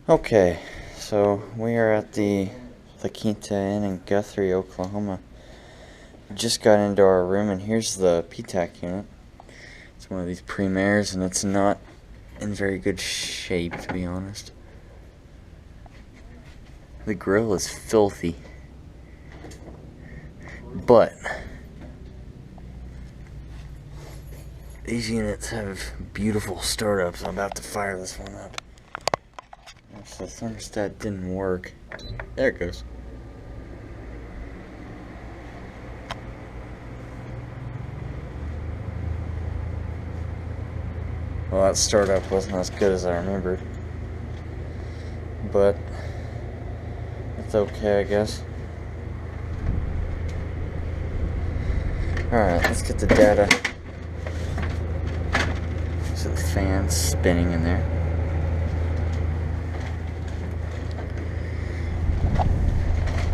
Okay, so we are at the Quinta Inn in Guthrie, Oklahoma. We just got into our room, and here's the PTAC unit. It's one of these Prem Aires, and it's not in very good shape, to be honest. The grill is filthy, but these units have beautiful startups. I'm about to fire this one up. So the thermostat didn't work. There it goes. Well, that startup wasn't as good as I remembered, but it's okay, I guess. Alright, let's get the data. So the fan's spinning in there.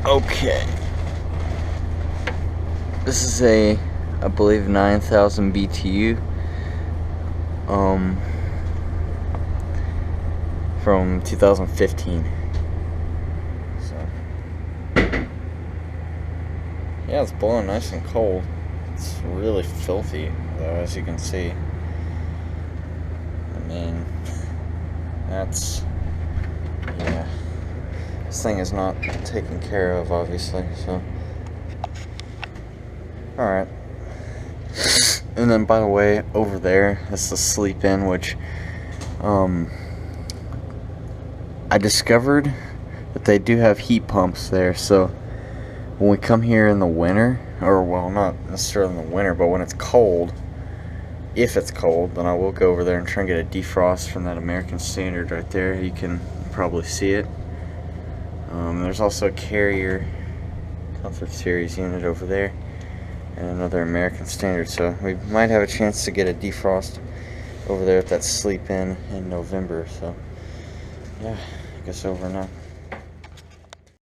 Okay. This is I believe 9,000 BTU. From 2015. So yeah, it's blowing nice and cold. It's really filthy, though, as you can see. I mean, that's, yeah. This thing is not taken care of, obviously, so. Alright. And then, by the way, over there, that's the sleep in, which, I discovered that they do have heat pumps there, so when we come here in the winter, or, well, not necessarily in the winter, but when it's cold, if it's cold, then I will go over there and try and get a defrost from that American Standard right there. You can probably see it. There's also a Carrier Comfort Series unit over there, and another American Standard, so we might have a chance to get a defrost over there at that sleep in November. So yeah, I guess over now.